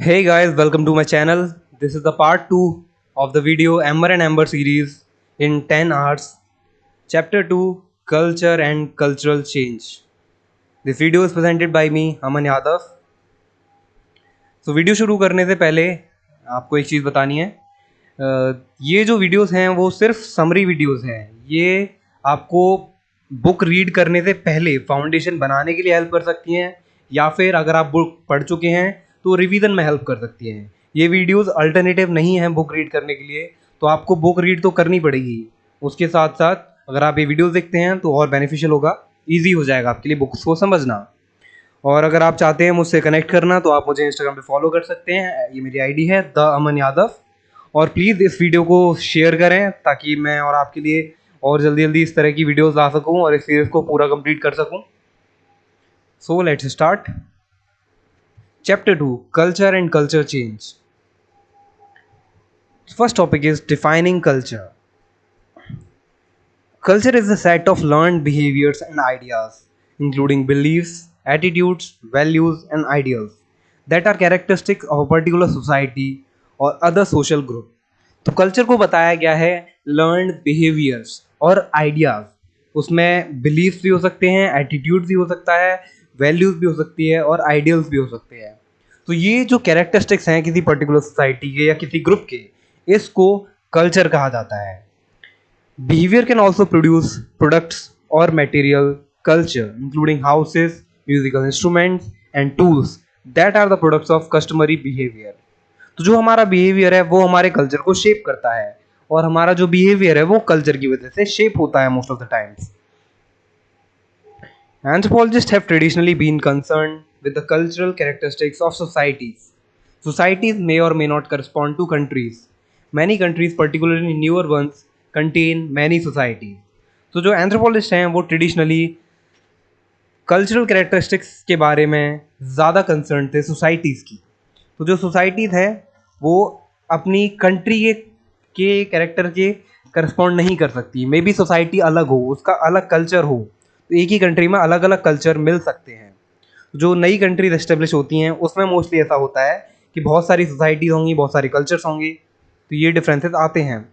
Hey guys, welcome to my channel. This is the part 2 of the video Amber and Amber series in 10 hours. Chapter 2 Culture and Cultural Change. This video is presented by me, Aman Yadav. Video शुरू करने से पहले आपको एक चीज़ बतानी है। ये जो वीडियोस हैं वो सिर्फ समरी वीडियोस हैं। ये आपको बुक रीड करने से पहले फाउंडेशन बनाने के लिए हेल्प कर सकती हैं, या फिर अगर आप बुक पढ़ चुके हैं तो रिवीजन में हेल्प कर सकती हैं। ये वीडियोस अल्टरनेटिव नहीं हैं बुक रीड करने के लिए, तो आपको बुक रीड तो करनी पड़ेगी। उसके साथ साथ अगर आप ये वीडियोस देखते हैं तो और बेनिफिशियल होगा, ईजी हो जाएगा आपके लिए बुक्स को समझना। और अगर आप चाहते हैं मुझसे कनेक्ट करना तो आप मुझे इंस्टाग्राम पे फॉलो कर सकते हैं। ये मेरी आईडी है द अमन यादव। और प्लीज़ इस वीडियो को शेयर करें ताकि मैं और आपके लिए और जल्दी जल्दी इस तरह की वीडियोस ला सकूं और इस सीरीज़ को पूरा कंप्लीट कर सकूं। So let's start. Chapter 2 culture and culture change. First topic is defining culture. Culture is a set of learned behaviors and ideas, including beliefs, attitudes, values, and ideals that are characteristic of a particular society or other social group. तो culture को बताया गया है learned behaviours और ideas. उसमें beliefs भी हो सकते हैं, एटीट्यूड्स भी हो सकता है, वैल्यूज भी हो सकती है और आइडियल्स भी हो सकते हैं। तो ये जो कैरेक्टरिस्टिक्स हैं किसी पर्टिकुलर सोसाइटी के या किसी ग्रुप के, इसको कल्चर कहा जाता है। Behavior can also produce products or material culture, including houses, musical instruments, and tools that are the products of customary behavior. तो जो हमारा बिहेवियर है वो हमारे कल्चर को शेप करता है, और हमारा जो बिहेवियर है वो कल्चर की वजह से शेप होता है most of the times. Anthropologists have traditionally been concerned with the cultural characteristics of societies. Societies may or may not correspond to countries. Many countries, particularly newer ones, contain many societies. तो जो anthropologist हैं वो traditionally cultural characteristics के बारे में ज़्यादा concern थे societies की। तो जो सोसाइटीज़ है वो अपनी कंट्री के कैरेक्टर के करस्पॉन्ड नहीं कर सकती। मे बी सोसाइटी अलग हो, उसका अलग कल्चर हो, तो एक ही कंट्री में अलग अलग कल्चर मिल सकते हैं। जो नई कंट्रीज एस्टेब्लिश होती हैं उसमें मोस्टली ऐसा होता है कि बहुत सारी सोसाइटीज़ होंगी, बहुत सारे कल्चर्स होंगे, तो ये डिफरेंसेस आते हैं।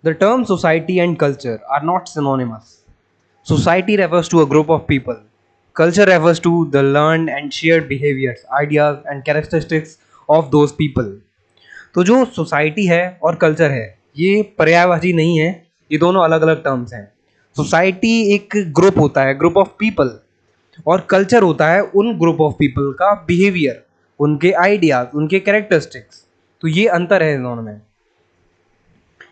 The term society and culture are not synonymous. Society refers to a group of people. Culture refers to the learned and shared behaviors, ideas and characteristics of those people. तो जो society है और culture है ये पर्यायवाची नहीं है, ये दोनों अलग अलग टर्म्स हैं। सोसाइटी एक ग्रुप होता है, ग्रुप ऑफ पीपल, और कल्चर होता है उन ग्रुप ऑफ पीपल का बिहेवियर, उनके आइडियाज, उनके कैरेक्टरिस्टिक्स। तो ये अंतर है इन दोनों में।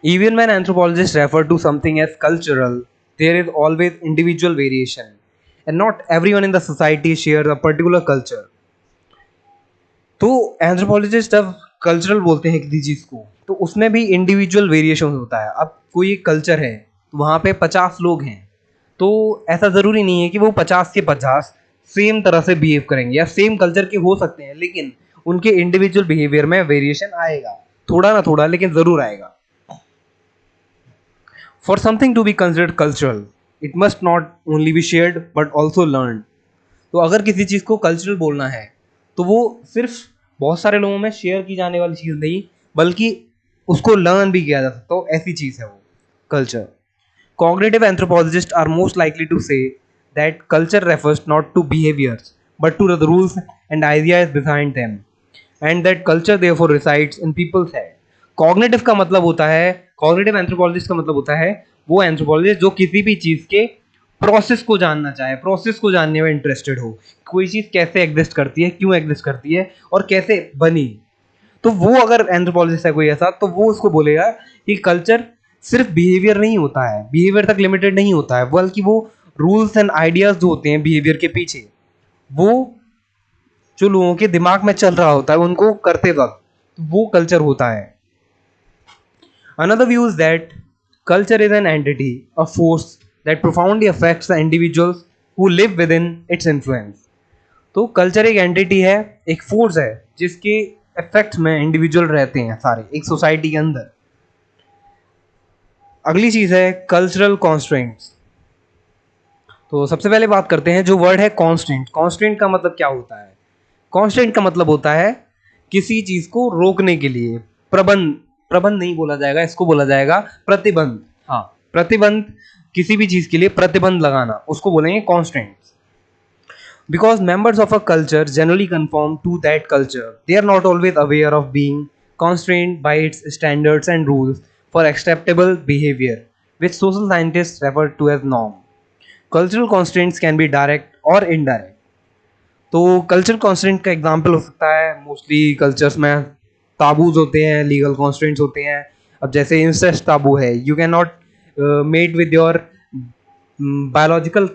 Even when anthropologists refer to something as cultural, there is always individual variation, and not everyone in the society shares a particular culture. तो एंथ्रोपोलॉजिस्ट जब कल्चरल बोलते हैं किसी चीज़ को, तो उसमें भी इंडिविजुअल वेरिएशन होता है। अब कोई कल्चर है तो वहाँ पे 50 लोग हैं, तो ऐसा ज़रूरी नहीं है कि वो 50 के 50 सेम तरह से बिहेव करेंगे, या सेम कल्चर के हो सकते हैं, लेकिन उनके इंडिविजुअल बिहेवियर में वेरिएशन आएगा, थोड़ा ना थोड़ा लेकिन ज़रूर आएगा। For something to be considered cultural, it must not only be shared but also learned. तो अगर किसी चीज़ को कल्चरल बोलना है तो वो सिर्फ बहुत सारे लोगों में शेयर की जाने वाली चीज़ नहीं, बल्कि उसको लर्न भी किया जा सकता हो, ऐसी चीज़ है वो culture. Cognitive anthropologists are most likely to say that culture refers not to behaviors but to the rules and ideas behind them, and that culture therefore resides in people's head. Cognitive का मतलब होता है, cognitive anthropologist का मतलब होता है वो anthropologist जो किसी भी चीज़ के प्रोसेस को जानना चाहे, प्रोसेस को जानने में इंटरेस्टेड हो, कोई चीज़ कैसे एग्जिस्ट करती है, क्यों एग्जिस्ट करती है और कैसे बनी। तो वो अगर एंथ्रोपोलॉजिस्ट है कोई ऐसा, तो वो उसको बोलेगा कि कल्चर सिर्फ बिहेवियर नहीं होता है, बिहेवियर तक लिमिटेड नहीं होता है, बल्कि वो रूल्स एंड आइडियाज जो होते हैं बिहेवियर के पीछे, वो जो लोगों के दिमाग में चल रहा होता है उनको करते वक्त, वो कल्चर होता है। Another view is that culture is an entity, a force that profoundly affects the individuals who live within its influence. तो कल्चर एक एंटिटी है, एक फोर्स है जिसके इफेक्ट में इंडिविजुअल रहते हैं सारे एक सोसाइटी के अंदर। अगली चीज है कल्चरल कॉन्स्ट्रेंट्स। तो सबसे पहले बात करते हैं जो वर्ड है कॉन्स्टेंट। कॉन्स्टेंट का मतलब क्या होता है? कांस्टेंट का मतलब होता है किसी चीज को रोकने के लिए, प्रबंध, प्रबंध नहीं बोला जाएगा, इसको बोला जाएगा प्रतिबंध। हाँ, प्रतिबंध, किसी भी चीज के लिए प्रतिबंध लगाना, उसको बोलेंगे constant. Because members of a culture generally conform to that culture, they are not always aware of being constrained by its standards and rules for acceptable behavior, which social scientists refer to as norm. Cultural constraints can be direct or indirect. तो cultural constant का example हो सकता है, mostly cultures में ताबूज होते हैं, legal constants होते हैं। अब जैसे इंसेस्ट ताबू है, you can not mate with your biological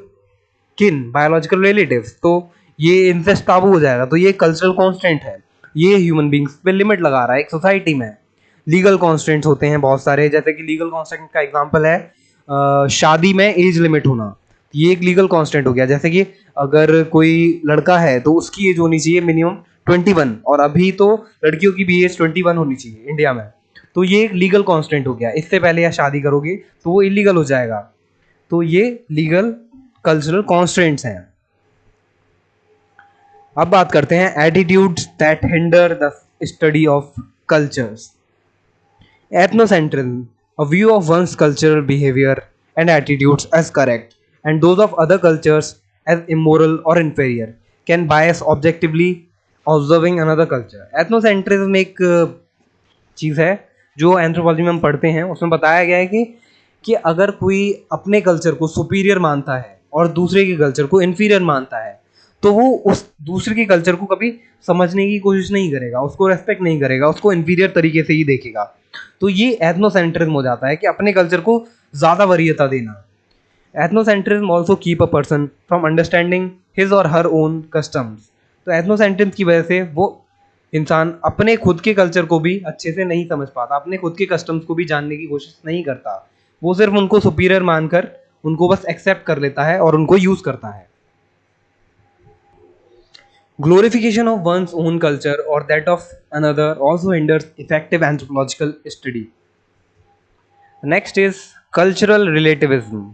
biological relatives, तो ये इंसेस्ट ताबू हो जाएगा, तो ये कल्चरल कॉन्स्टेंट है, ये ह्यूमन बींग्स पे लिमिट लगा रहा है एक सोसाइटी में। लीगल कॉन्स्टेंट्स होते हैं बहुत सारे, जैसे कि लीगल कॉन्स्टेंट का एग्जांपल है शादी में एज लिमिट होना, ये एक लीगल कॉन्स्टेंट हो गया। जैसे कि अगर कोई लड़का है तो उसकी एज होनी चाहिए मिनिमम 21, और अभी तो लड़कियों की भी एज 21 होनी चाहिए इंडिया में, तो ये एक लीगल कॉन्स्टेंट हो गया। इससे पहले या शादी करोगे तो वो इलीगल हो जाएगा, तो ये लीगल कल्चरल कॉन्स्टेंट्स हैं। अब बात करते हैं attitudes that hinder the study of cultures. Ethnocentrism, a view of one's cultural behavior and attitudes as correct and those of other cultures as immoral or inferior, can bias objectively observing another culture. Ethnocentrism एक चीज़ है जो anthropology में हम पढ़ते हैं, उसमें बताया गया है कि अगर कोई अपने कल्चर को सुपीरियर मानता है और दूसरे के कल्चर को इन्फीरियर मानता है, तो वो उस दूसरे के कल्चर को कभी समझने की कोशिश नहीं करेगा, उसको रेस्पेक्ट नहीं करेगा, उसको इन्फीरियर तरीके से ही देखेगा। तो ये एथनोसेंट्रिज्म हो जाता है कि अपने कल्चर को ज़्यादा वरीयता देना। Ethnocentrism also keep a person from understanding his और हर ओन कस्टम्स। तो एथनोसेंट्रिज्म की वजह से वो इंसान अपने खुद के कल्चर को भी अच्छे से नहीं समझ पाता, अपने खुद के कस्टम्स को भी जानने की कोशिश नहीं करता, वो सिर्फ उनको सुपीरियर मानकर उनको बस एक्सेप्ट कर लेता है और उनको यूज करता है। Glorification of one's own culture or that of another also hinders effective anthropological study. Next is cultural relativism.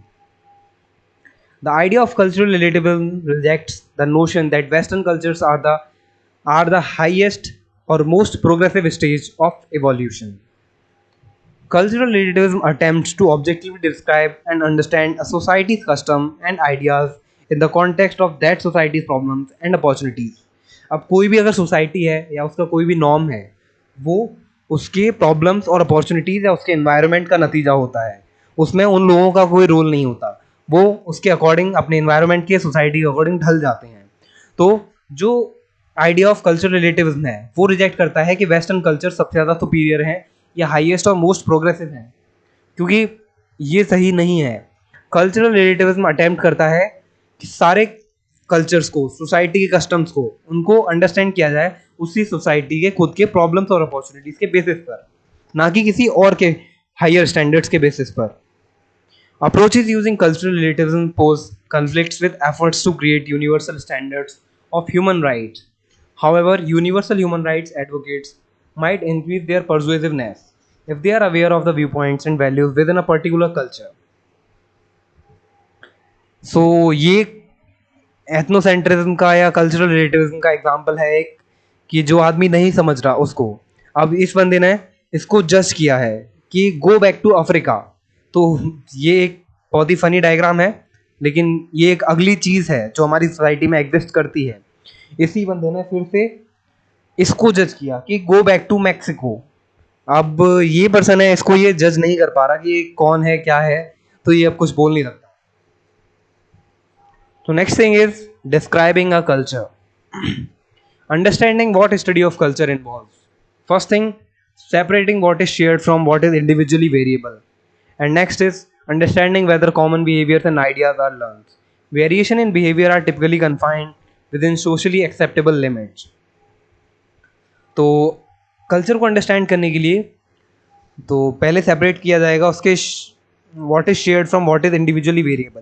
The idea of cultural relativism rejects the notion that Western cultures are the highest or most progressive stage of evolution. Cultural relativism attempts to objectively describe and understand a society's custom and ideas in the context of that society's problems and opportunities. अब कोई भी अगर society है या उसका कोई भी norm है, वो उसके प्रॉब्लम्स और अपॉर्चुनिटीज़ या उसके एनवायरनमेंट का नतीजा होता है, उसमें उन लोगों का कोई रोल नहीं होता, वो उसके अकॉर्डिंग अपने एनवायरनमेंट के सोसाइटी के अकॉर्डिंग ढल जाते हैं। तो जो आइडिया ऑफ कल्चरल रिलेटिविज्म है वो रिजेक्ट करता है कि वेस्टर्न कल्चर सबसे ज़्यादा सुपीरियर है या हाईएस्ट और मोस्ट प्रोग्रेसिव है, क्योंकि ये सही नहीं है। कल्चरल रिलेटिविज्म अटेम्प्ट करता है कि सारे कल्चर्स को, सोसाइटी के कस्टम्स को, उनको अंडरस्टैंड किया जाए उसी सोसाइटी के खुद के प्रॉब्लम्स और अपॉर्चुनिटीज के बेसिस पर, ना कि किसी और के हायर स्टैंडर्ड्स के बेसिस पर। Approaches using cultural relativism pose conflicts with efforts to create universal standards of human rights. However, universal human rights advocates might increase their persuasiveness if they are aware of the viewpoints and values within a particular culture. So, ये ethnocentrism का या cultural relativism का example है एक, कि जो आदमी नहीं समझ रहा उसको, अब इस बंदे ने इसको जज किया है कि गो बैक टू अफ्रीका। तो ये एक बहुत ही फनी डायग्राम है, लेकिन ये एक अगली चीज़ है जो हमारी सोसाइटी में एग्जिस्ट करती है। इसी बंदे ने फिर से इसको जज किया कि गो बैक टू मैक्सिको। अब ये पर्सन है, इसको ये जज नहीं कर पा रहा कि ये कौन है क्या है, तो ये अब कुछ बोल नहीं सकता। तो next thing is describing a culture, understanding what study of culture involves. First thing, separating what is shared from what is individually variable, and next is understanding whether common behaviors and ideas are learned. Variation in behavior are typically confined within socially acceptable limits. तो culture को understand करने के लिए तो पहले separate किया जाएगा उसके what is shared from what is individually variable.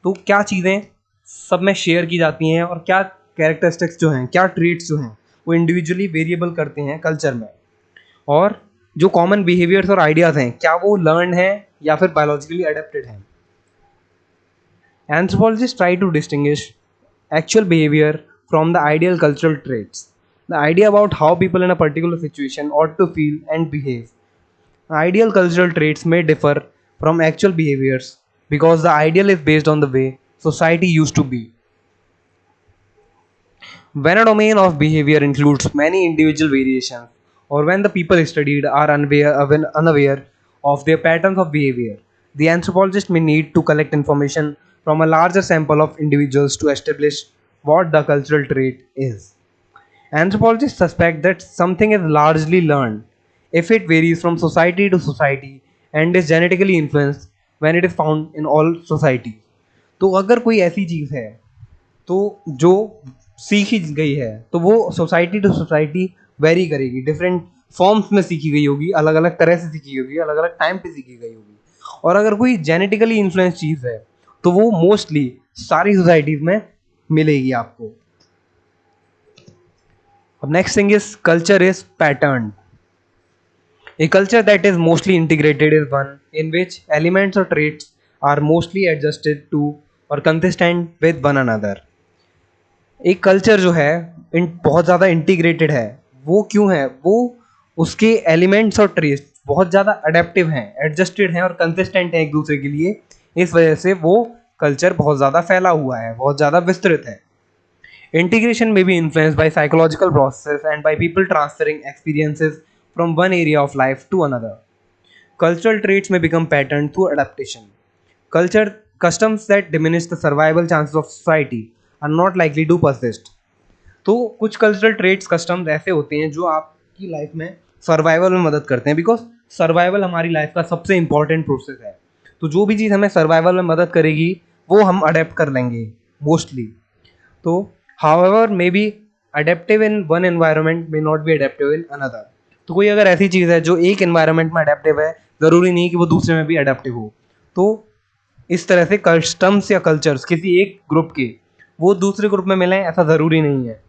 तो क्या चीज़ें सब में शेयर की जाती हैं और क्या कैरेक्टरिस्टिक्स जो हैं, क्या ट्रेट्स जो हैं वो इंडिविजुअली वेरिएबल करते हैं कल्चर में, और जो कॉमन बिहेवियर्स और आइडियाज़ हैं क्या वो लर्न हैं या फिर बायोलॉजिकली अडेप्टेड हैं। Anthropologist try to distinguish actual behavior from the ideal cultural traits. The idea about how people in a particular situation ought to feel and behave. Ideal cultural traits may differ from actual behaviors because the ideal is based on the way society used to be. When a domain of behavior includes many individual variations, or when the people studied are unaware of their patterns of behavior, the anthropologist may need to collect information from a larger sample of individuals to establish what the cultural trait is. Anthropologists suspect that something is largely learned if it varies from society to society and is genetically influenced when it is found in all societies. तो अगर कोई ऐसी चीज़ है तो जो सीखी गई है तो वो सोसाइटी टू सोसाइटी वेरी करेगी, डिफरेंट फॉर्म्स में सीखी गई होगी, अलग अलग तरह से सीखी होगी, अलग अलग टाइम पे सीखी गई होगी। और अगर कोई जेनेटिकली इन्फ्लुएंस चीज़ है तो वो मोस्टली सारी सोसाइटीज़ में मिलेगी आपको। अब next thing is culture is pattern. A culture that is mostly integrated is one in which elements or traits are mostly adjusted to or consistent with one another. एक culture जो है बहुत ज़्यादा इंटीग्रेटेड है, वो क्यों है? वो उसके एलिमेंट्स और ट्रेट्स बहुत ज़्यादा अडेप्टिव हैं, एडजस्टेड हैं और कंसिस्टेंट हैं एक दूसरे के लिए। इस वजह से वो कल्चर बहुत ज़्यादा फैला हुआ है, बहुत ज़्यादा विस्तृत है। Integration may be influenced by psychological processes and by people transferring experiences from one area of life to another. Cultural traits may become patterned through adaptation. Culture customs that diminish the survival chances of society are not likely to persist. तो कुछ cultural traits customs ऐसे होते हैं जो आपकी life में survival में मदद करते हैं, बिकॉज सर्वाइवल हमारी लाइफ का सबसे इंपॉर्टेंट प्रोसेस है। तो जो भी चीज़ हमें सर्वाइवल में मदद करेगी वो हम अडेप्ट कर लेंगे मोस्टली। तो however may be adaptive in one environment may not be adaptive in another. तो कोई अगर ऐसी चीज़ है जो एक एनवायरनमेंट में अडेप्टिव है, ज़रूरी नहीं कि वो दूसरे में भी अडेप्टिव हो। तो इस तरह से कस्टम्स या कल्चर्स किसी एक ग्रुप के वो दूसरे ग्रुप में मिलें ऐसा ज़रूरी नहीं है।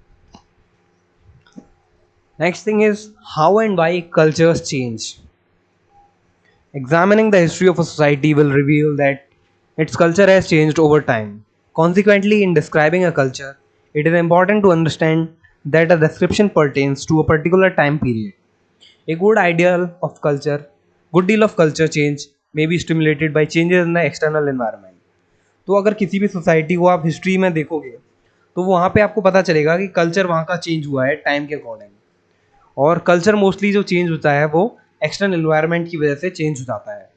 Next thing is how and why cultures change. Examining the history of a society will reveal that its culture has changed over time. Consequently, in describing a culture, it is important to understand that a description pertains to a particular time period. A good deal of culture change may be stimulated by changes in the external environment. तो अगर किसी भी society को आप history में देखोगे तो वहाँ पे आपको पता चलेगा कि कल्चर वहाँ का चेंज हुआ है टाइम के अकॉर्डिंग। और कल्चर मोस्टली जो चेंज होता है वो एक्सटर्नल एनवायरनमेंट की वजह से चेंज हो जाता है।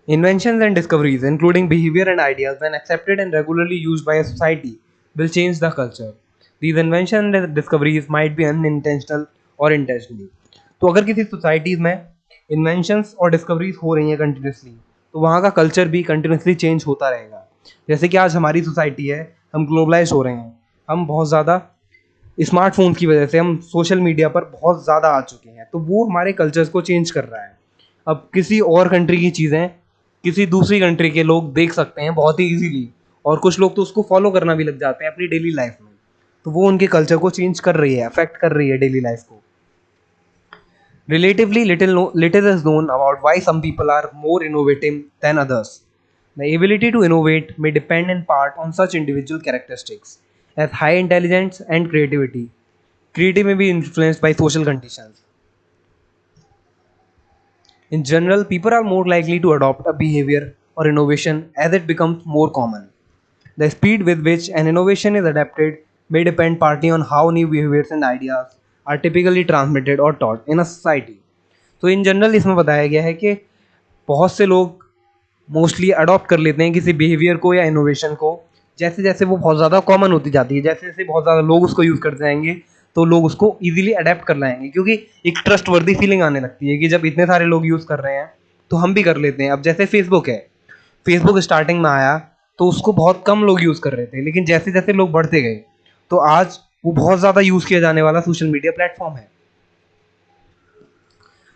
Inventions and discoveries, including behavior and ideas, when accepted and regularly used by a society, will change the culture. These inventions and discoveries might be unintentional or intentionally. तो अगर किसी societies में इन्वेंशंस और discoveries हो रही हैं continuously तो वहाँ का कल्चर भी कंटिन्यूसली चेंज होता रहेगा। जैसे कि आज हमारी सोसाइटी है, हम ग्लोबलाइज हो रहे हैं, हम बहुत ज़्यादा स्मार्टफोन की वजह से हम सोशल मीडिया पर बहुत ज़्यादा आ चुके हैं, तो वो हमारे कल्चर्स को चेंज कर रहा है। अब किसी और कंट्री की चीज़ें किसी दूसरी कंट्री के लोग देख सकते हैं बहुत ही इजीली, और कुछ लोग तो उसको फॉलो करना भी लग जाते हैं अपनी डेली लाइफ में। तो वो उनके कल्चर को चेंज कर रही है, अफेक्ट कर रही है डेली लाइफ को। Relatively little is known about why some people are more innovative than others. The ability to innovate may depend in part on such individual characteristics as high intelligence and creativity. Creativity may be influenced by social conditions. In general, people are more likely to adopt a behavior or innovation as it becomes more common. The speed with which an innovation is adapted may depend partly on how new behaviors and ideas are typically transmitted or taught in a society. तो in general इसमें बताया गया है कि बहुत से लोग mostly adopt कर लेते हैं किसी बिहेवियर को या इनोवेशन को, जैसे जैसे वो बहुत ज़्यादा कॉमन होती जाती है, जैसे जैसे बहुत ज़्यादा लोग उसको यूज़ करते जाएंगे तो लोग उसको इजीली अडेप्ट कर लाएंगे, क्योंकि एक ट्रस्ट वर्दी फीलिंग आने लगती है कि जब इतने सारे लोग यूज़ कर रहे हैं तो हम भी कर लेते हैं। अब जैसे फेसबुक है, फेसबुक स्टार्टिंग में आया तो उसको बहुत कम लोग यूज़ कर रहे थे, लेकिन जैसे जैसे लोग बढ़ते गए तो आज वो बहुत ज़्यादा यूज़ किया जाने वाला सोशल मीडिया प्लेटफॉर्म है।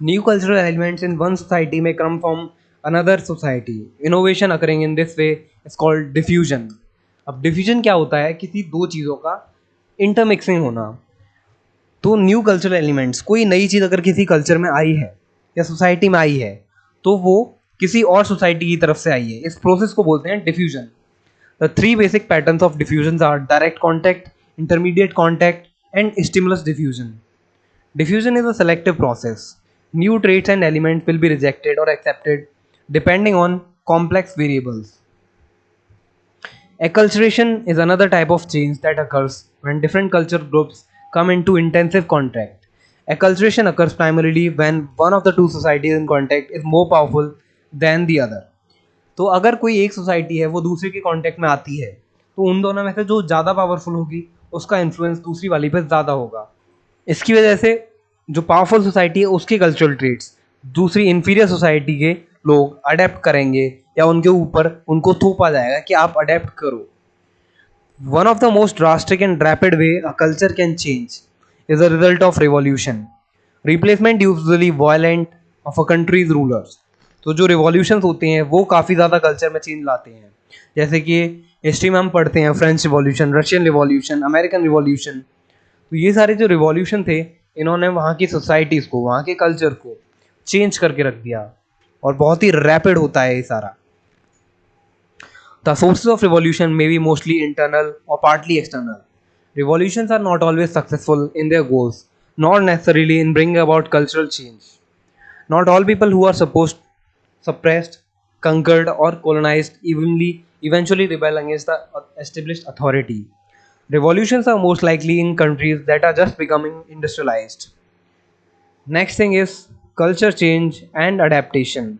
New cultural elements in one society में come from another society. Innovation occurring in this way is called diffusion. अब डिफ्यूजन क्या होता है? किसी दो चीज़ों का इंटरमिक्सिंग होना। तो न्यू कल्चरल एलिमेंट्स, कोई नई चीज़ अगर किसी कल्चर में आई है या सोसाइटी में आई है तो वो किसी और सोसाइटी की तरफ से आई है, इस प्रोसेस को बोलते हैं diffusion. The three basic patterns of diffusions are direct contact, intermediate contact, and stimulus diffusion. Diffusion is a selective process. New traits and elements will be rejected or accepted depending on complex variables. Acculturation is another type of change that occurs when different culture groups come into intensive contact. Acculturation occurs primarily when one of the two societies in contact is more powerful than the other. तो अगर कोई एक society है वो दूसरे के contact में आती है तो उन दोनों में से जो ज़्यादा पावरफुल होगी उसका इन्फ्लुएंस दूसरी वाली पे ज़्यादा होगा. इसकी वजह से जो पावरफुल सोसाइटी है उसके कल्चरल ट्रेट्स दूसरी इंफीरियर सोसाइटी के लोग अडेप्ट करेंगे या उनके ऊपर उनको थोपा जाएगा कि आप अडेप्ट करो. One of the most drastic and rapid way a culture can change is a result of revolution. Replacement usually violent of a countries rulers. तो जो रिवॉल्यूशंस होते हैं वो काफ़ी ज़्यादा कल्चर में चेंज लाते हैं. जैसे कि हिस्ट्री में हम पढ़ते हैं French revolution, Russian revolution, American revolution. तो ये सारे जो रिवॉल्यूशन थे इन्होंने वहाँ की सोसाइटीज़ को, वहाँ के कल्चर को चेंज करके रख दिया और बहुत ही रैपिड होता है ये सारा. The sources of revolution may be mostly internal और partly external. Revolutions are not always successful in their goals, nor necessarily in bringing about cultural change. Not all people who are suppressed, conquered, or colonized eventually rebel against the established authority. Revolutions are most likely in countries that are just becoming industrialized. Next thing is culture change and adaptation.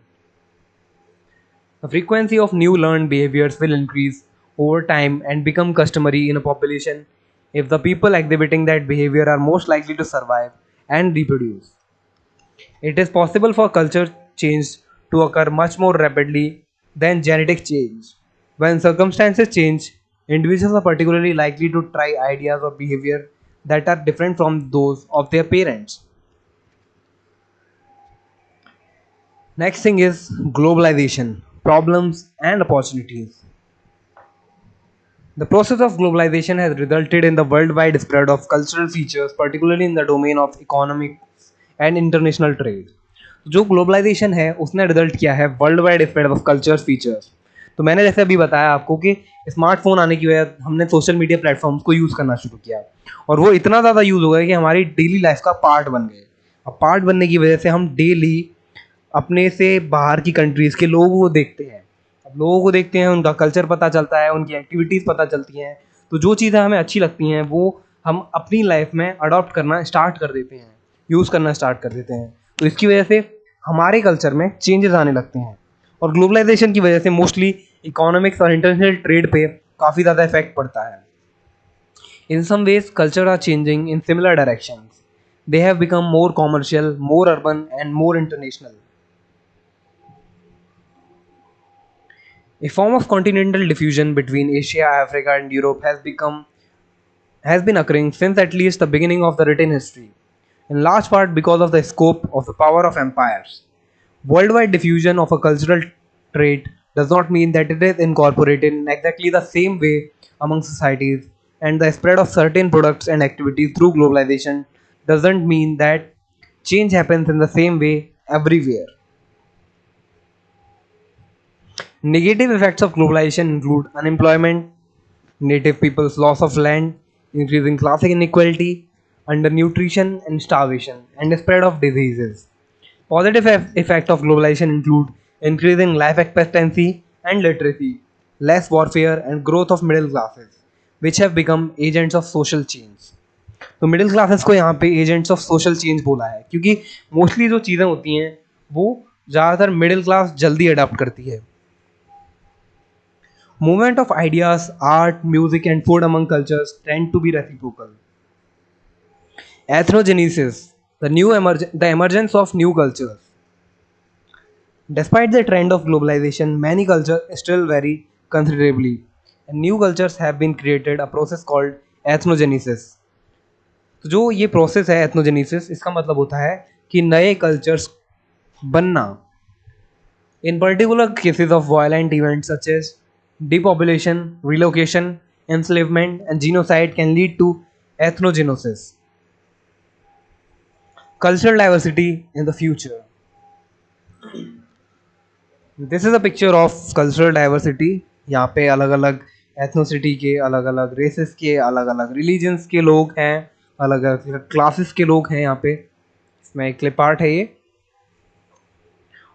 The frequency of new learned behaviors will increase over time and become customary in a population if the people exhibiting that behavior are most likely to survive and reproduce. It is possible for culture change to occur much more rapidly than genetic change. When circumstances change, individuals are particularly likely to try ideas or behavior that are different from those of their parents. Next thing is globalization, problems and opportunities. The process of globalization has resulted in the worldwide spread of cultural features, particularly in the domain of economics and international trade. जो globalisation है उसने result किया है world wide spread of culture features. तो मैंने जैसे अभी बताया आपको कि स्मार्टफोन आने की वजह हमने सोशल मीडिया प्लेटफॉर्म्स को यूज़ करना शुरू किया और वो इतना ज़्यादा यूज़ हो गया कि हमारी डेली लाइफ का पार्ट बन गए. अब पार्ट बनने की वजह से हम डेली अपने से बाहर की कंट्रीज़ के लोगों को देखते हैं. अब लोगों को देखते हैं, उनका कल्चर पता चलता है, उनकी एक्टिविटीज़ पता चलती हैं. तो जो चीज़ें हमें अच्छी लगती हैं वो हम अपनी लाइफ में अडॉप्ट करना स्टार्ट कर देते हैं, यूज़ करना स्टार्ट कर देते हैं. तो इसकी वजह से हमारे कल्चर में चेंजेस आने लगते हैं और ग्लोबलाइजेशन की वजह से मोस्टली इकोनॉमिक्स और इंटरनेशनल ट्रेड पे काफ़ी ज़्यादा इफेक्ट पड़ता है. In some ways culture are changing in similar directions. They have become more commercial, more urban and more international. A form of continental diffusion between Asia, Africa, and Europe has been occurring since at least the beginning of the written history, in large part because of the scope of the power of empires. Worldwide diffusion of a cultural trait does not mean that it is incorporated in exactly the same way among societies, and the spread of certain products and activities through globalization doesn't mean that change happens in the same way everywhere. Negative effects of globalization include unemployment, native people's loss of land, increasing class inequality, undernutrition and starvation, and the spread of diseases. Positive effects of globalization include increasing life expectancy and literacy, less warfare, and growth of middle classes, which have become agents of social change. तो middle classes को यहाँ पे agents of social change बोला है क्योंकि mostly जो चीज़ें होती हैं वो ज़्यादातर मिडिल क्लास जल्दी अडॉप्ट करती है. Movement of ideas, art, music, and food among cultures tend to be reciprocal. Ethnogenesis, the emergence of new cultures. Despite the trend of globalization, many cultures still vary considerably, and new cultures have been created. A process called ethnogenesis. तो जो ये process है एथनोजेनेसिस, इसका मतलब होता है कि नए कल्चर्स बनना. In particular cases of violent events such as depopulation, relocation, enslavement, and genocide can lead to ethnogenesis. Cultural diversity in the future. This is a picture of cultural diversity. यहाँ पे अलग अलग एथनोसिटी के, अलग अलग रेसेस के, अलग अलग रिलीजन्स के लोग हैं, अलग अलग क्लासेस के लोग हैं यहाँ पे। इसमें एक क्लिप आर्ट है ये।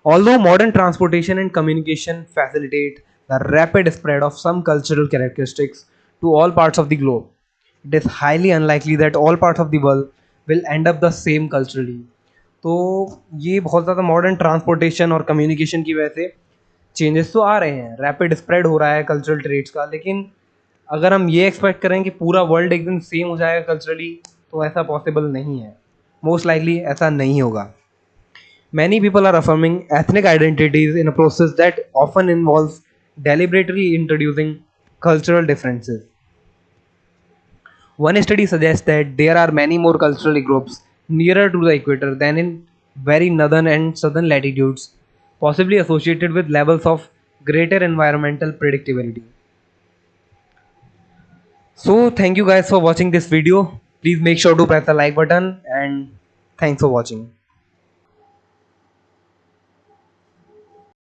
Although modern transportation and communication facilitate the rapid spread of some cultural characteristics to all parts of the globe, it is highly unlikely that all parts of the world will end up the same culturally. तो ये बहुत ज़्यादा modern transportation और communication की वजह से changes तो आ रहे हैं, रैपिड स्प्रेड हो रहा है कल्चरल ट्रेड्स का, लेकिन अगर हम ये एक्सपेक्ट करें कि पूरा वर्ल्ड एकदम सेम हो जाएगा कल्चरली, तो ऐसा पॉसिबल नहीं है। मोस्ट लाइकली ऐसा नहीं होगा। Many people are affirming ethnic identities in a process that often involves deliberately introducing cultural differences. One study suggests that there are many more cultural groups nearer to the equator than in very northern and southern latitudes, possibly associated with levels of greater environmental predictability. So, thank you guys for watching this video. Please make sure to press the like button and thanks for watching.